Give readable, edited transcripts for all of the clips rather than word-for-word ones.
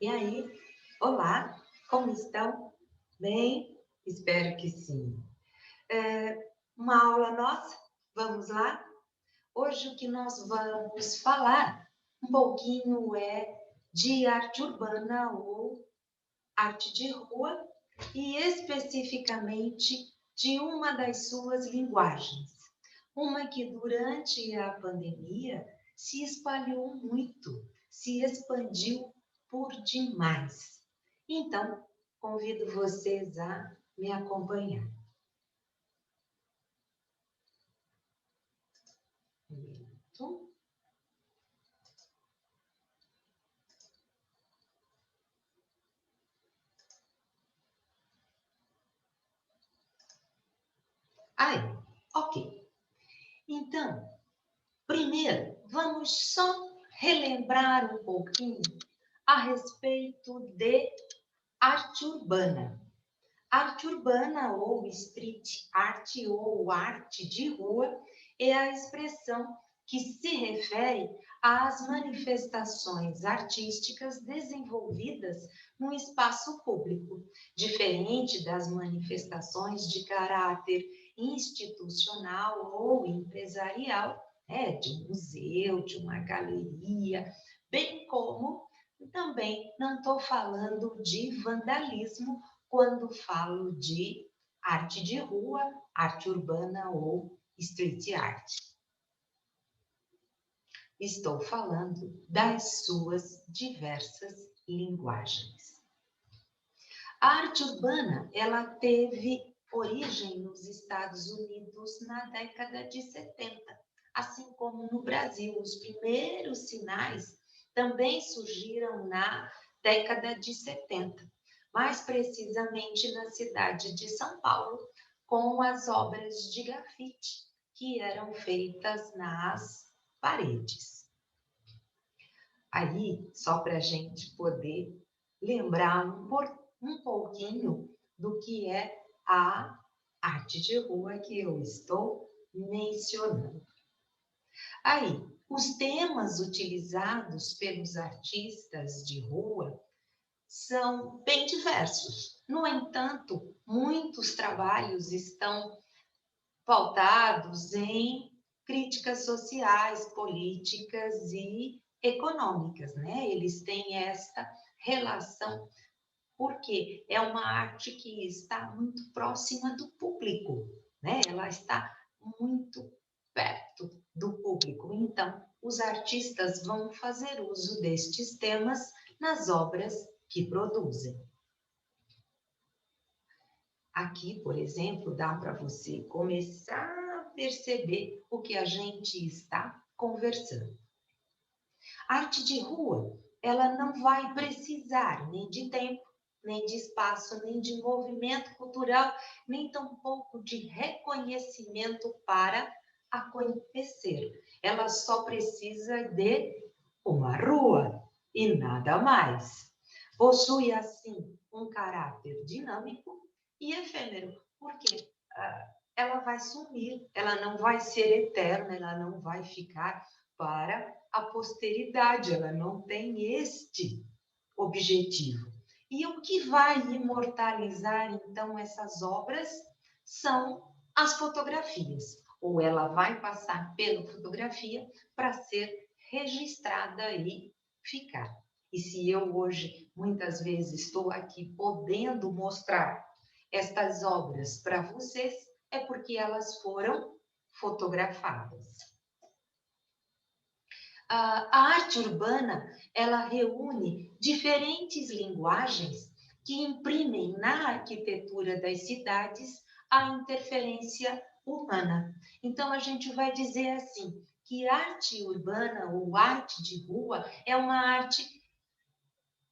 E aí, olá, como estão? Bem? Espero que sim. Uma aula nossa? Vamos lá? Hoje o que nós vamos falar um pouquinho é de arte urbana ou arte de rua e especificamente de uma das suas linguagens. Uma que durante a pandemia se espalhou muito, se expandiu por demais. Então, convido vocês a me acompanhar. Pronto? Aí, ok. Então, primeiro, vamos só relembrar um pouquinho a respeito de arte urbana. Arte urbana ou street art ou arte de rua é a expressão que se refere às manifestações artísticas desenvolvidas no espaço público, diferente das manifestações de caráter institucional ou empresarial, de um museu, de uma galeria, bem como também não estou falando de vandalismo quando falo de arte de rua, arte urbana ou street art. Estou falando das suas diversas linguagens. A arte urbana, ela teve origem nos Estados Unidos na década de 70, assim como no Brasil. Os primeiros sinais também surgiram na década de 70, mais precisamente na cidade de São Paulo, com as obras de grafite que eram feitas nas paredes. Aí, só para a gente poder lembrar um pouquinho do que é a arte de rua que eu estou mencionando. Aí, os temas utilizados pelos artistas de rua são bem diversos. No entanto, muitos trabalhos estão pautados em críticas sociais, políticas e econômicas, né? Eles têm essa relação, porque é uma arte que está muito próxima do público, né? Ela está muito perto do público. Então, os artistas vão fazer uso destes temas nas obras que produzem. Aqui, por exemplo, dá para você começar a perceber o que a gente está conversando. A arte de rua, ela não vai precisar nem de tempo, nem de espaço, nem de movimento cultural, nem tampouco de reconhecimento para acontecer. Ela só precisa de uma rua e nada mais. Possui, assim, um caráter dinâmico e efêmero, porque ela vai sumir, ela não vai ser eterna, ela não vai ficar para a posteridade, ela não tem este objetivo. E o que vai imortalizar, então, essas obras são as fotografias, ou ela vai passar pela fotografia para ser registrada e ficar. E se eu hoje, muitas vezes, estou aqui podendo mostrar estas obras para vocês, é porque elas foram fotografadas. A arte urbana, ela reúne diferentes linguagens que imprimem na arquitetura das cidades a interferência humana. Então, a gente vai dizer assim, que arte urbana ou arte de rua é uma arte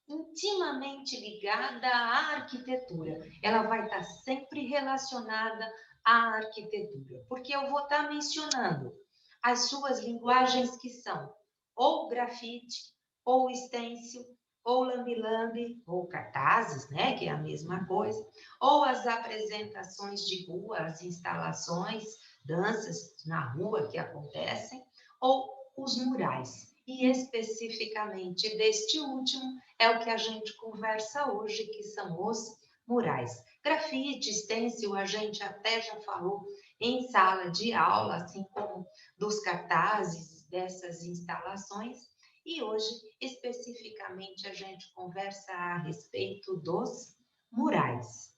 intimamente ligada à arquitetura. Ela vai estar sempre relacionada à arquitetura, porque eu vou estar mencionando as suas linguagens que são ou grafite, ou stencil, ou lambe-lambe, ou cartazes, né, que é a mesma coisa, ou as apresentações de rua, as instalações, danças na rua que acontecem, ou os murais. E especificamente deste último é o que a gente conversa hoje, que são os murais. Grafite, stencil, a gente até já falou em sala de aula, assim como dos cartazes dessas instalações. E hoje, especificamente, a gente conversa a respeito dos murais.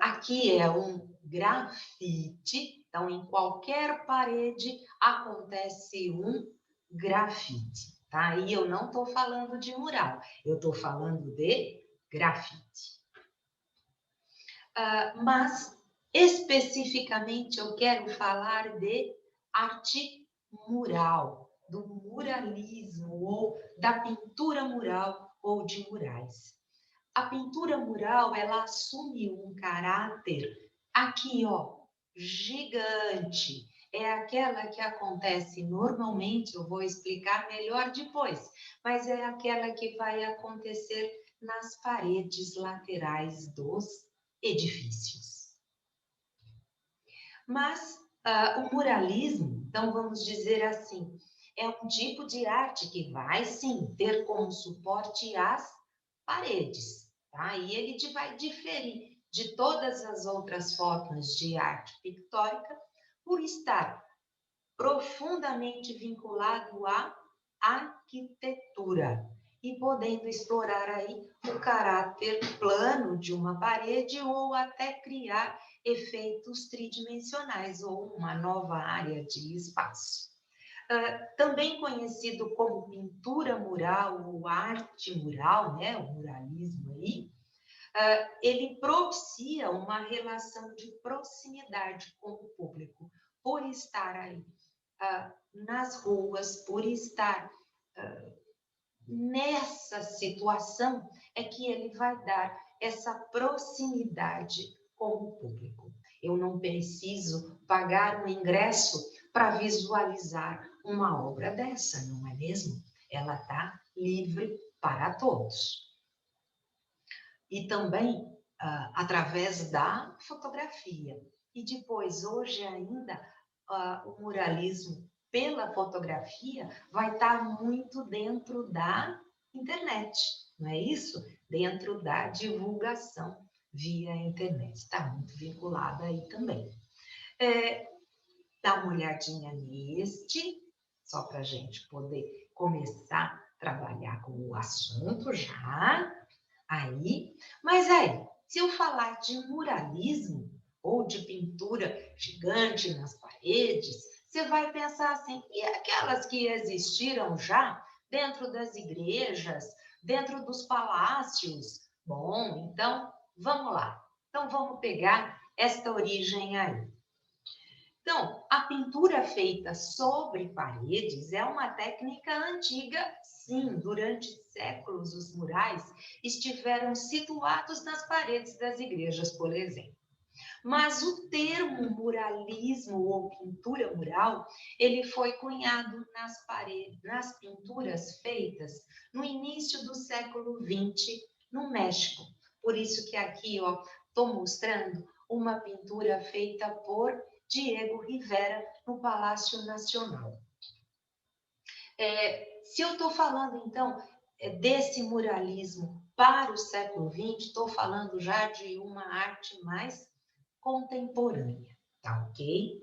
Aqui é um grafite, então em qualquer parede acontece um grafite, tá? E eu não estou falando de mural, eu estou falando de grafite. Mas especificamente eu quero falar de arte mural, do muralismo ou da pintura mural ou de murais. A pintura mural, ela assume um caráter aqui, ó, gigante. É aquela que acontece normalmente, eu vou explicar melhor depois, mas é aquela que vai acontecer nas paredes laterais dos edifícios. Mas o muralismo, então vamos dizer assim, é um tipo de arte que vai sim ter como suporte as paredes, tá? E ele vai diferir de todas as outras formas de arte pictórica por estar profundamente vinculado à arquitetura e podendo explorar aí o caráter plano de uma parede ou até criar efeitos tridimensionais ou uma nova área de espaço. Também conhecido como pintura mural ou arte mural, né, o muralismo aí, ele propicia uma relação de proximidade com o público, por estar aí nas ruas, por estar nessa situação, é que ele vai dar essa proximidade com o público. Eu não preciso pagar um ingresso para visualizar uma obra dessa, não é mesmo? Ela está livre para todos. E também através da fotografia. E depois, hoje ainda, o muralismo pela fotografia vai estar muito dentro da internet, não é isso? Dentro da divulgação via internet. Está muito vinculada aí também. Dá uma olhadinha neste, só para a gente poder começar a trabalhar com o assunto já. Aí, mas aí, se eu falar de muralismo ou de pintura gigante nas paredes, você vai pensar assim, e aquelas que existiram já dentro das igrejas, dentro dos palácios? Bom, então, vamos lá. Então, vamos pegar esta origem aí. Então, a pintura feita sobre paredes é uma técnica antiga, sim. Durante séculos, os murais estiveram situados nas paredes das igrejas, por exemplo. Mas o termo muralismo ou pintura mural, ele foi cunhado nas paredes, nas pinturas feitas no início do século XX no México. Por isso que aqui, ó, estou mostrando uma pintura feita por Diego Rivera no Palácio Nacional. Se eu estou falando, então, desse muralismo para o século XX, estou falando já de uma arte mais contemporânea, tá ok?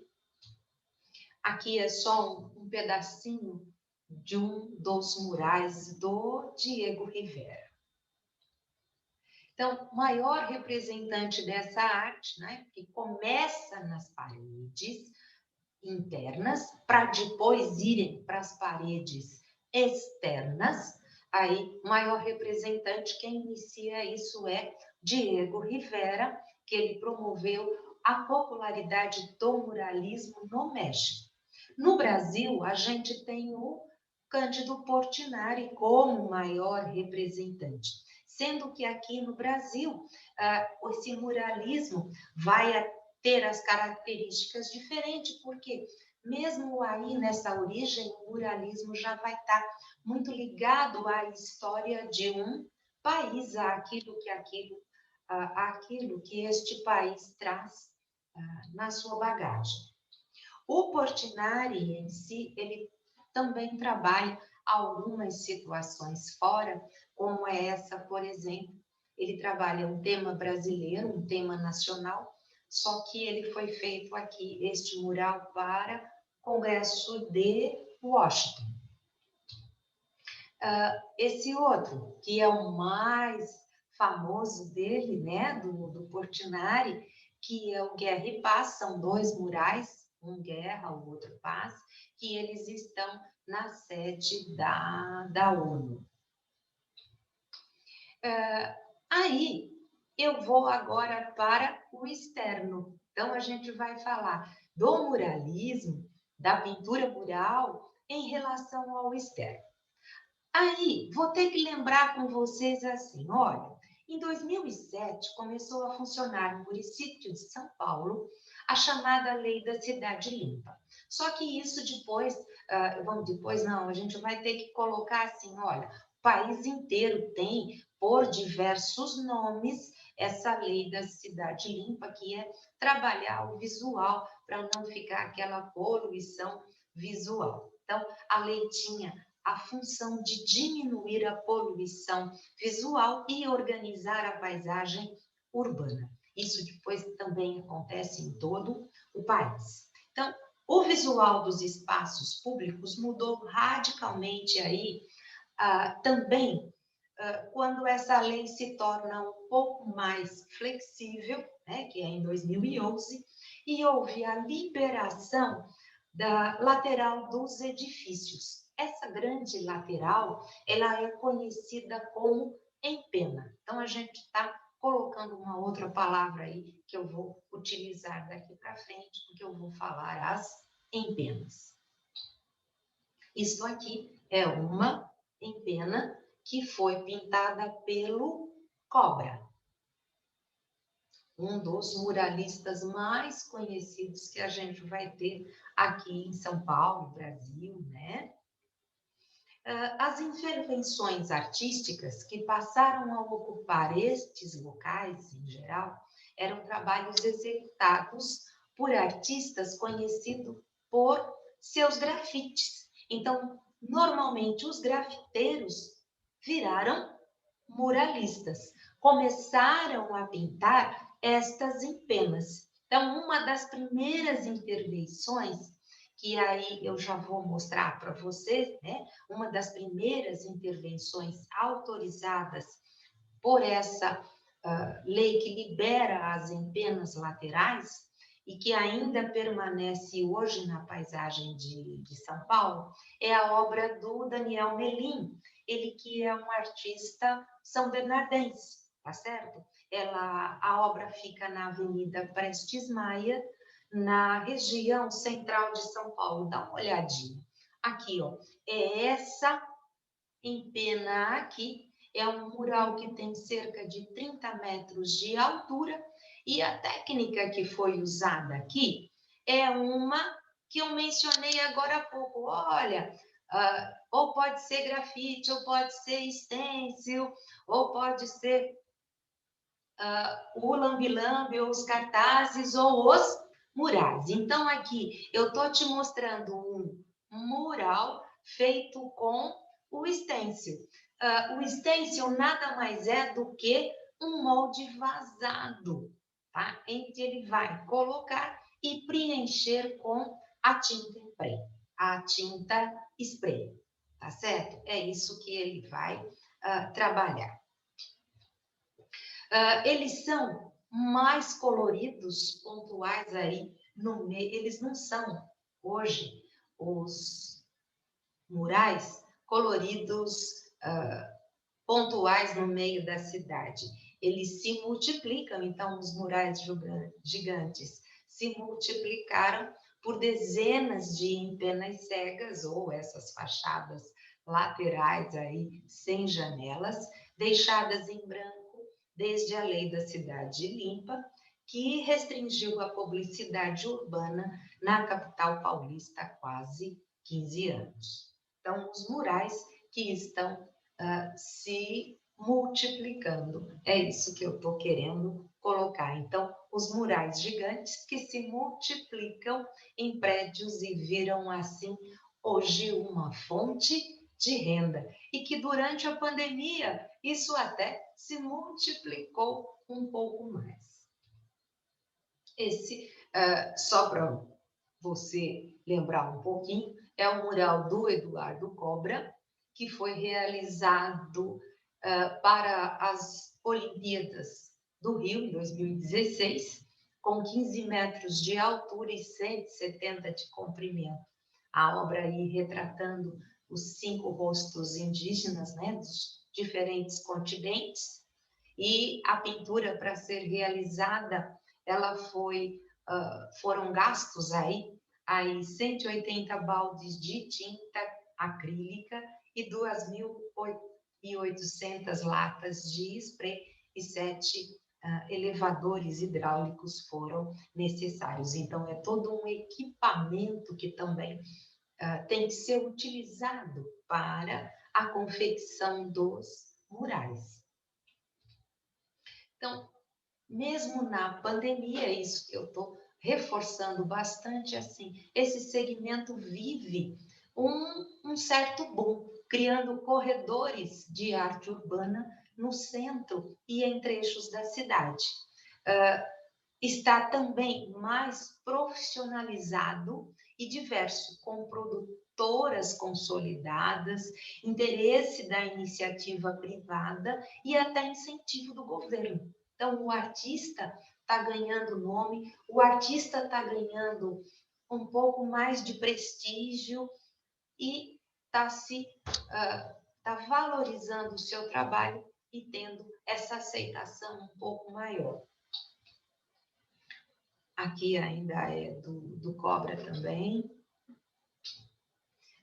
Aqui é só um pedacinho de um dos murais do Diego Rivera. Então, o maior representante dessa arte, né, que começa nas paredes internas, para depois irem para as paredes externas, aí o maior representante, quem inicia isso é Diego Rivera, que ele promoveu a popularidade do muralismo no México. No Brasil, a gente tem o Cândido Portinari como maior representante, sendo que aqui no Brasil, esse muralismo vai ter as características diferentes, porque mesmo aí nessa origem, o muralismo já vai estar muito ligado à história de um país, aquilo que este país traz na sua bagagem. O Portinari em si, ele também trabalha algumas situações fora, como é essa, por exemplo. Ele trabalha um tema brasileiro, um tema nacional, só que ele foi feito aqui, este mural, para o Congresso de Washington. Esse outro, que é o mais famoso dele, né, do Portinari, que é o Guerra e Paz, são 2 murais, um Guerra, o outro Paz, que eles estão na sede da ONU. Aí, eu vou agora para o externo. Então, a gente vai falar do muralismo, da pintura mural, em relação ao externo. Aí, vou ter que lembrar com vocês assim, olha, em 2007 começou a funcionar no município de São Paulo a chamada Lei da Cidade Limpa. Só que isso depois, a gente vai ter que colocar assim, olha, o país inteiro tem, por diversos nomes, essa Lei da Cidade Limpa, que é trabalhar o visual para não ficar aquela poluição visual. Então, a lei tinha a função de diminuir a poluição visual e organizar a paisagem urbana. Isso depois também acontece em todo o país. Então, o visual dos espaços públicos mudou radicalmente aí, também quando essa lei se torna um pouco mais flexível, né, que é em 2011, e houve a liberação da lateral dos edifícios. Essa grande lateral, ela é conhecida como empena. Então, a gente está colocando uma outra palavra aí que eu vou utilizar daqui para frente, porque eu vou falar as empenas. Isso aqui é uma empena que foi pintada pelo Cobra, um dos muralistas mais conhecidos que a gente vai ter aqui em São Paulo, Brasil, né? As intervenções artísticas que passaram a ocupar estes locais, em geral, eram trabalhos executados por artistas conhecidos por seus grafites. Então, normalmente, os grafiteiros viraram muralistas, começaram a pintar estas empenas. Então, uma das primeiras intervenções, que aí eu já vou mostrar para vocês, né? Uma das primeiras intervenções autorizadas por essa lei que libera as empenas laterais e que ainda permanece hoje na paisagem de São Paulo, é a obra do Daniel Melim, ele que é um artista são-bernardense, tá certo? A obra fica na Avenida Prestes Maia, na região central de São Paulo. Dá uma olhadinha. Aqui, ó, é essa empena aqui, é um mural que tem cerca de 30 metros de altura e a técnica que foi usada aqui é uma que eu mencionei agora há pouco. Olha, ou pode ser grafite, ou pode ser stencil, ou pode ser o lambe-lambe, ou os cartazes, ou os murais. Então, aqui eu estou te mostrando um mural feito com o stencil. O stencil nada mais é do que um molde vazado, tá? Em que ele vai colocar e preencher com a tinta spray, a tinta spray, tá certo? É isso que ele vai trabalhar. Eles são mais coloridos, pontuais aí no meio. Eles não são, hoje, os murais coloridos, pontuais no meio da cidade. Eles se multiplicam, então os murais gigantes se multiplicaram por dezenas de empenas cegas, ou essas fachadas laterais aí, sem janelas, deixadas em branco, desde a Lei da Cidade Limpa, que restringiu a publicidade urbana na capital paulista há quase 15 anos. Então, os murais que estão se multiplicando, é isso que eu estou querendo colocar. Então, os murais gigantes que se multiplicam em prédios e viram, assim, hoje uma fonte de renda e que durante a pandemia isso até se multiplicou um pouco mais. Esse, só para você lembrar um pouquinho, é o mural do Eduardo Cobra, que foi realizado para as Olimpíadas do Rio, em 2016, com 15 metros de altura e 170 de comprimento. A obra aí retratando os 5 rostos indígenas, né, dos diferentes continentes, e a pintura para ser realizada, foram gastos aí 180 baldes de tinta acrílica e 2.800 latas de spray e 7 elevadores hidráulicos foram necessários. Então, é todo um equipamento que também tem que ser utilizado para a confecção dos murais. Então, mesmo na pandemia, isso que eu estou reforçando bastante, assim, esse segmento vive um certo boom, criando corredores de arte urbana no centro e em trechos da cidade. Está também mais profissionalizado e diverso, com produtoras consolidadas, interesse da iniciativa privada e até incentivo do governo. Então, o artista está ganhando nome, o artista está ganhando um pouco mais de prestígio e está valorizando o seu trabalho e tendo essa aceitação um pouco maior. Aqui ainda é do Cobra também.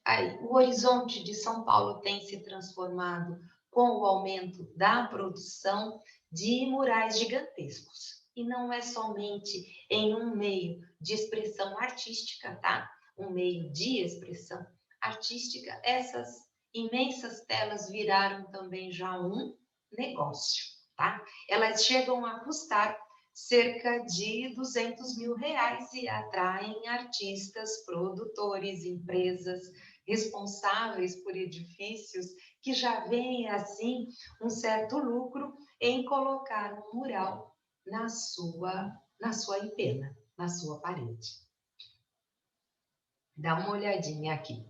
Aí, o horizonte de São Paulo tem se transformado com o aumento da produção de murais gigantescos. E não é somente em um meio de expressão artística, tá? Um meio de expressão artística, essas imensas telas viraram também já um negócio, tá? Elas chegam a custar cerca de R$200 mil e atraem artistas, produtores, empresas responsáveis por edifícios que já veem assim um certo lucro em colocar um mural na sua empena, na sua parede. Dá uma olhadinha aqui.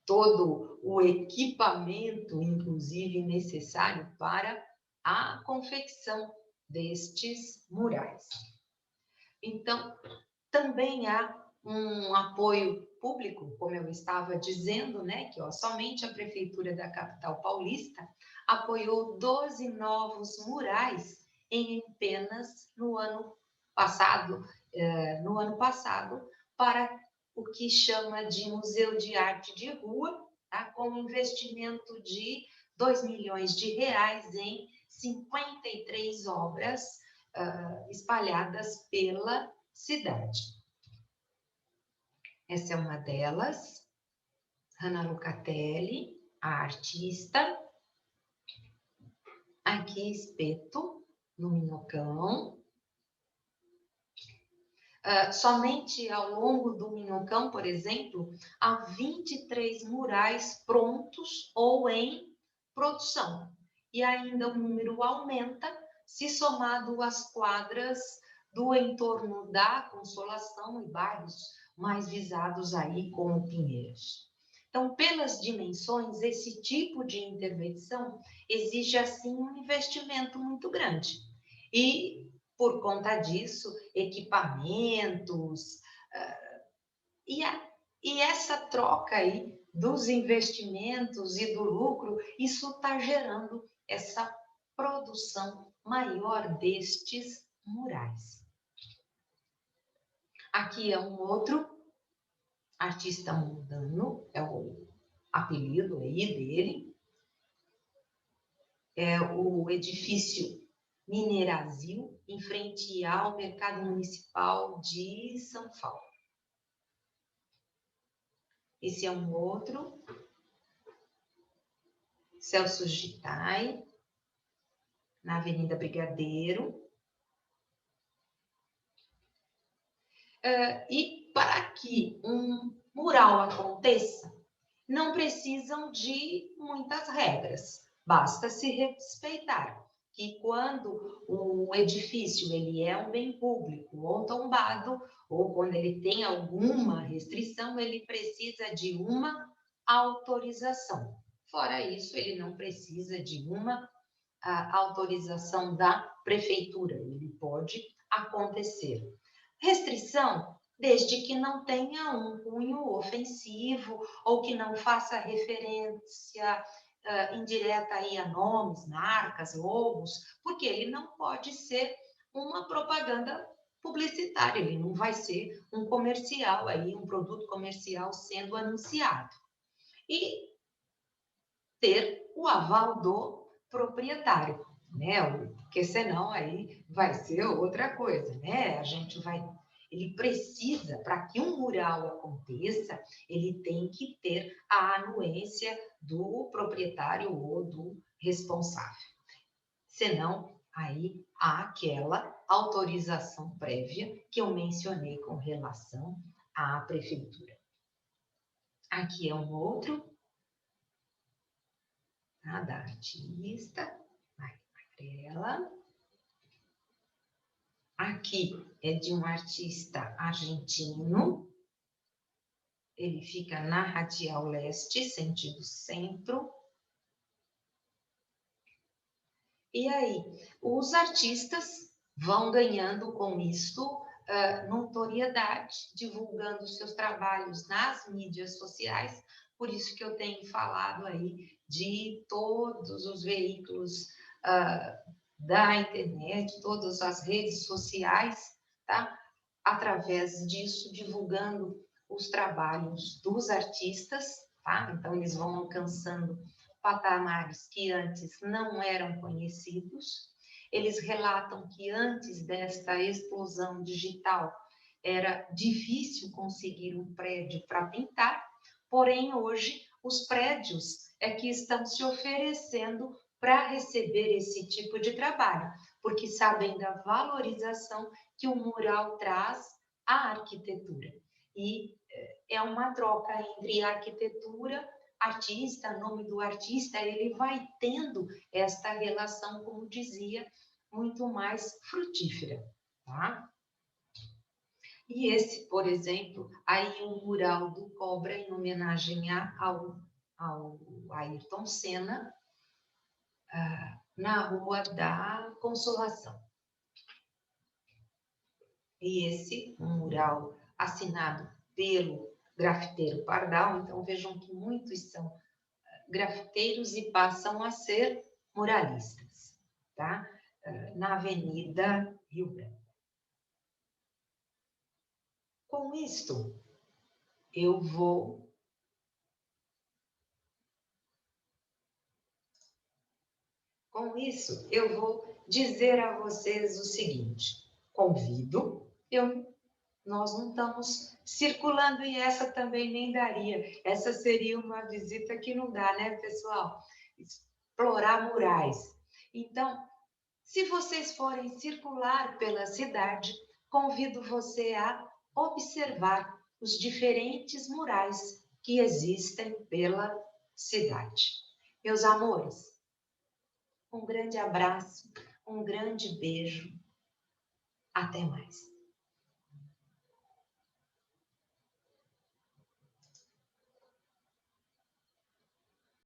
Todo o equipamento, inclusive necessário para a confecção destes murais. Então, também há um apoio público, como eu estava dizendo, né, que somente a Prefeitura da capital paulista apoiou 12 novos murais em empenas no ano passado, para o que chama de Museu de Arte de Rua, tá, com um investimento de R$2 milhões em 53 obras espalhadas pela cidade. Essa é uma delas, Ana Lucatelli, a artista. Aqui, espeto no Minhocão. Somente ao longo do Minhocão, por exemplo, há 23 murais prontos ou em produção. E ainda o número aumenta se somado às quadras do entorno da Consolação e bairros mais visados aí como Pinheiros. Então, pelas dimensões, esse tipo de intervenção exige, assim, um investimento muito grande. E, por conta disso, equipamentos, e essa troca aí dos investimentos e do lucro, isso está gerando essa produção maior destes murais. Aqui é um outro artista mundano, é o apelido aí dele, é o edifício Minerazil, em frente ao Mercado Municipal de São Paulo. Esse é um outro, Celso Gitai, na Avenida Brigadeiro. E para que um mural aconteça, não precisam de muitas regras, basta se respeitar que quando o edifício ele é um bem público ou tombado, ou quando ele tem alguma restrição, ele precisa de uma autorização. Fora isso, ele não precisa de uma autorização da prefeitura, ele pode acontecer. Restrição, desde que não tenha um cunho ofensivo ou que não faça referência indireta aí a nomes, marcas, logos, porque ele não pode ser uma propaganda publicitária, ele não vai ser um comercial aí, um produto comercial sendo anunciado. E ter o aval do proprietário, né? Porque senão aí vai ser outra coisa, né? Ele precisa, para que um mural aconteça, ele tem que ter a anuência do proprietário ou do responsável. Senão, aí há aquela autorização prévia que eu mencionei com relação à prefeitura. Aqui é um outro, tá? Da artista, magrela. Aqui é de um artista argentino. Ele fica na Radial Leste, sentido centro. E aí, os artistas vão ganhando com isso notoriedade, divulgando seus trabalhos nas mídias sociais. Por isso que eu tenho falado aí de todos os veículos da internet, todas as redes sociais, tá? Através disso, divulgando os trabalhos dos artistas, tá? Então, eles vão alcançando patamares que antes não eram conhecidos. Eles relatam que antes desta explosão digital era difícil conseguir um prédio para pintar, porém hoje os prédios é que estão se oferecendo para receber esse tipo de trabalho, porque sabem da valorização que o mural traz à arquitetura. E é uma troca entre arquitetura, artista, nome do artista, ele vai tendo esta relação, como dizia, muito mais frutífera, tá? E esse, por exemplo, aí um mural do Cobra em homenagem ao Ayrton Senna, na Rua da Consolação. E esse, um mural assinado pelo grafiteiro Pardal, então vejam que muitos são grafiteiros e passam a ser muralistas, tá? Na Avenida Rio Branco. Com isto, eu vou dizer a vocês o seguinte: convido, nós não estamos circulando e essa também nem daria. Essa seria uma visita que não dá, né, pessoal? Explorar murais. Então, se vocês forem circular pela cidade, convido você a observar os diferentes murais que existem pela cidade. Meus amores, um grande abraço, um grande beijo. Até mais.